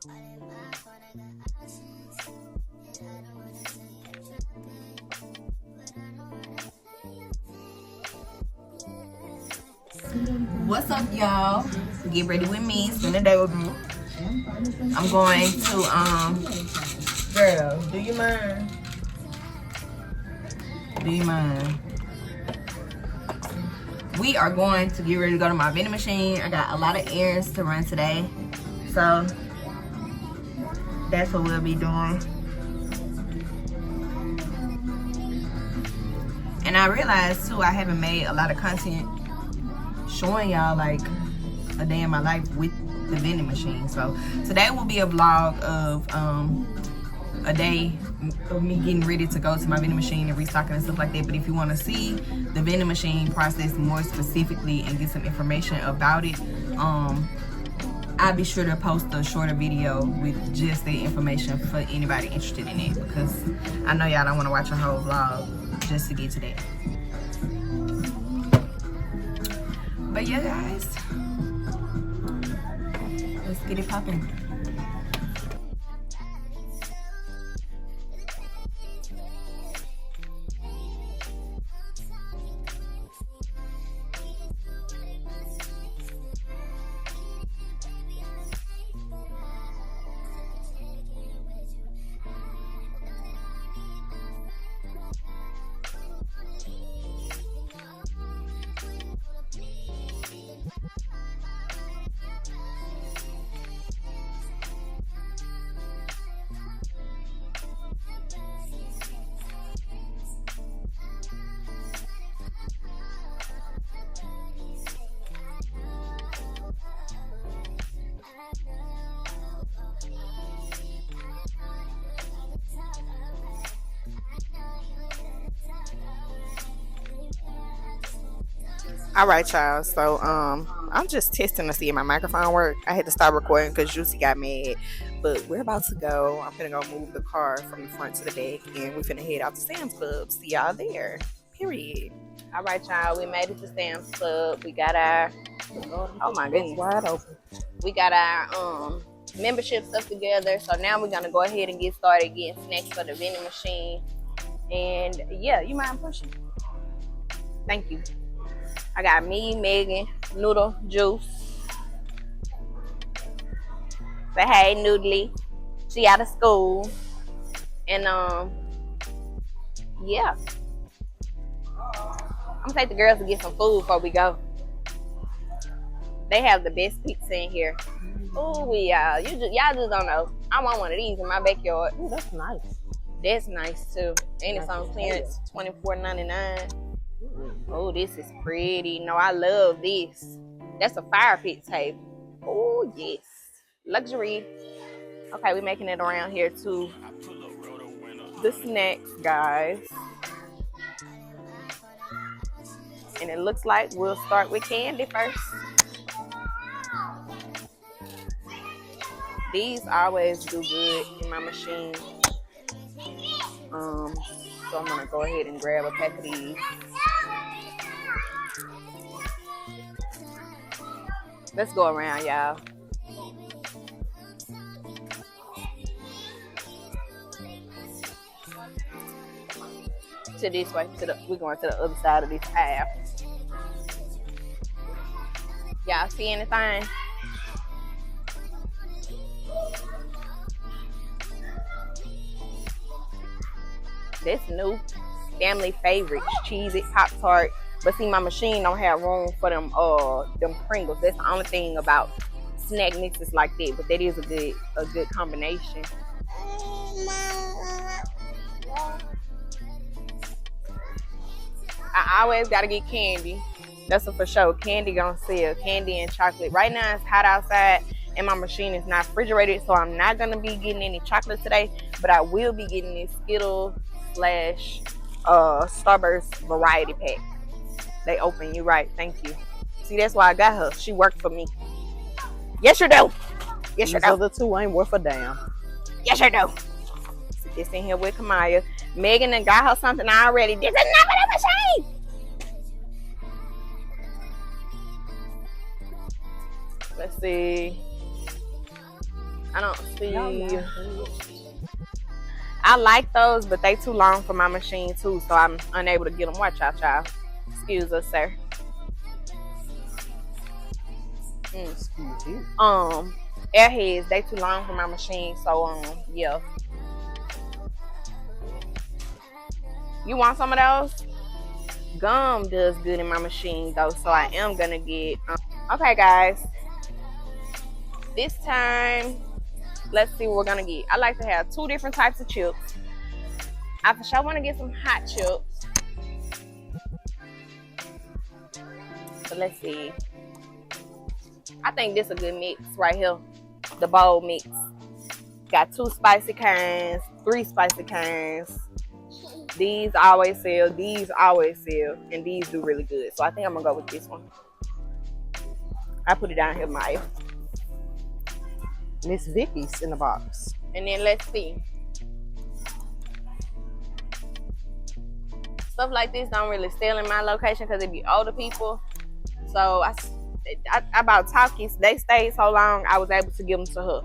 What's up, y'all? Get ready with me. Spend the day with me. I'm going to girl, do you mind? Do you mind? We are going to get ready to go to my vending machine. I got a lot of errands to run today, so that's what we'll be doing. And I realized too, I haven't made a lot of content showing y'all like a day in my life with the vending machine. So today will be a vlog of a day of me getting ready to go to my vending machine and restocking and stuff like that. But if you want to see the vending machine process more specifically and get some information about it, I'll be sure to post a shorter video with just the information for anybody interested in it, because I know y'all don't want to watch a whole vlog just to get to that. But yeah, guys, let's get it popping. All right, y'all, so I'm just testing to see if my microphone work. I had to stop recording because Juicy got mad, but we're about to go. I'm gonna go move the car from the front to the back, and we're finna head out to Sam's Club. See y'all there, period. All right, y'all, we made it to Sam's Club. We got our, oh my goodness, wide open. We got our membership stuff together, so now we're gonna go ahead and get started getting snacks for the vending machine. And yeah, you mind pushing? Thank you. I got me, Megan, Noodle, Juice. Say hey, Noodly. She out of school. And yeah. I'm gonna take the girls to get some food before we go. They have the best pizza in here. Ooh, y'all just don't know. I want one of these in my backyard. Ooh, that's nice. That's nice too. And it's on clearance, $24.99. Oh, this is pretty. No, I love this. That's a fire pit table. Oh, yes. Luxury. Okay, we're making it around here to the snacks, guys. And it looks like we'll start with candy first. These always do good in my machine. So I'm gonna go ahead and grab a pack of these. Let's go around, y'all. To this way, we're going to the other side of this aisle. Y'all see anything? That's new. Family favorites, Cheez-It, Pop-Tart. But see, my machine don't have room for them Pringles. That's the only thing about snack mixes like that. But that is a good combination. I always gotta get candy. That's a for sure. Candy gonna sell. Candy and chocolate. Right now it's hot outside and my machine is not refrigerated, so I'm not gonna be getting any chocolate today. But I will be getting this Skittles / Starburst variety pack. They open, you right. Thank you. See, that's why I got her. She worked for me. Yes, you do. Yes, you do. These other two ain't worth a damn. Yes, you do. Sit this in here with Kamaya. Megan done got her something already. This is not the machine. Let's see. I don't see. I like those, but they too long for my machine too, so I'm unable to get them. Watch out, y'all. Excuse us, sir. Excuse you. Airheads, they too long for my machine, so yeah. You want some of those? Gum does good in my machine though, so I am gonna get. Okay, guys. This time, let's see what we're gonna get. I like to have 2 different types of chips. I for sure want to get some hot chips. So let's see. I think this is a good mix right here. The bowl mix. Got 2 spicy kinds, 3 spicy kinds. These always sell, these always sell, and these do really good. So I think I'm gonna go with this one. I put it down here, Maya. Miss Vicky's in the box. And then let's see. Stuff like this don't really sell in my location because it be older people. So I about Talkies, they stayed so long, I was able to give them to her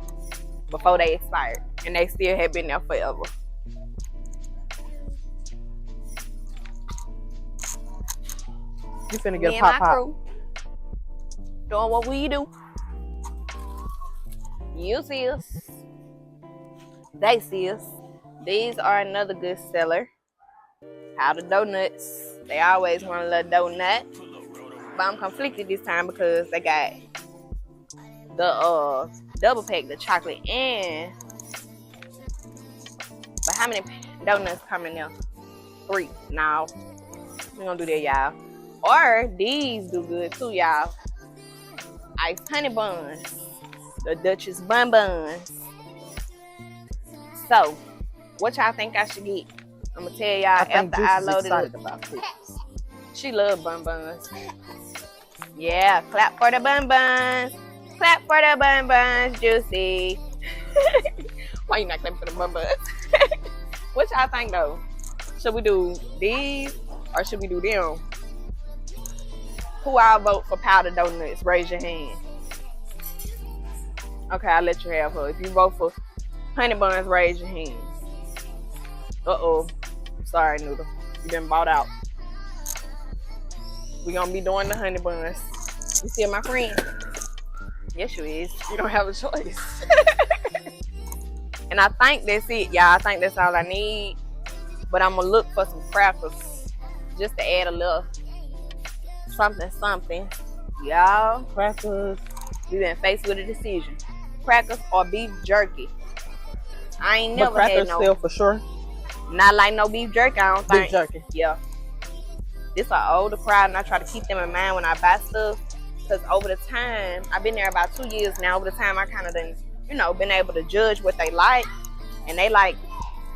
before they expired. And they still had been there forever. You finna get a pop. Doing what we do. You see us. They see us. These are another good seller. Powdered donuts. They always want a little donut. But I'm conflicted this time because they got the double pack, the chocolate and. But how many donuts come in there? 3. Now, we're gonna do that, y'all. Or these do good too, y'all. Iced honey buns. The Duchess bun buns. So, what y'all think I should get? I'm gonna tell y'all after I loaded it. About this. She loves bun buns. Yeah, clap for the bun buns. Clap for the bun buns, Juicy. Why you not clapping for the bun buns? What y'all think though? Should we do these or should we do them? Who I'll vote for powdered donuts? Raise your hand. Okay, I'll let you have her. If you vote for honey buns, raise your hand. Uh-oh. Sorry, Noodle. You been bought out. We're gonna be doing the honey buns. You still my friend? Yes, you is. You don't have a choice. And I think that's it, y'all. I think that's all I need. But I'm gonna look for some crackers just to add a little something. Y'all, Crackers. we been faced with a decision. Crackers or beef jerky. I ain't never crackers had no. Still for sure. Not like no beef jerky, I don't think. Beef jerky. Yeah. This an older crowd and I try to keep them in mind when I buy stuff. Because over the time, I've been there about 2 years now. Over the time, I kind of done, been able to judge what they like. And they like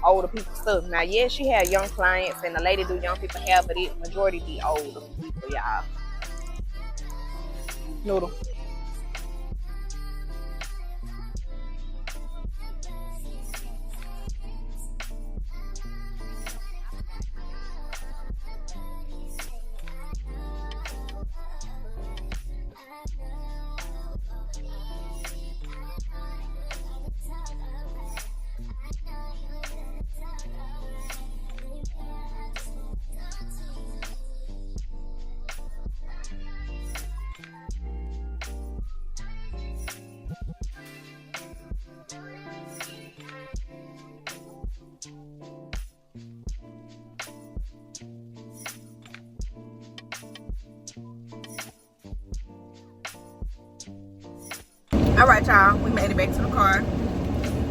older people stuff. Now, yeah, she had young clients and the lady do young people hair, but it majority be older people, y'all. Noodle. All right, y'all. We made it back to the car.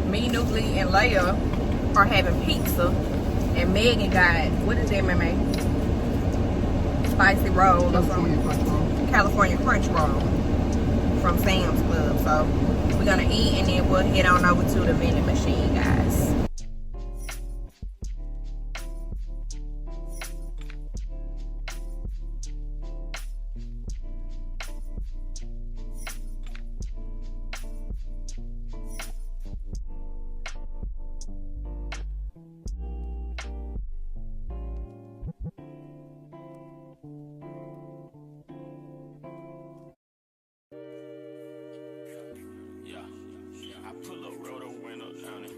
Me, Nucley, and Leia are having pizza. And Megan got, what is that, Mama? Spicy roll or something. California Crunch roll from Sam's Club. So we're going to eat and then we'll head on over to the vending machine, guys. Pull up, roll the window down it.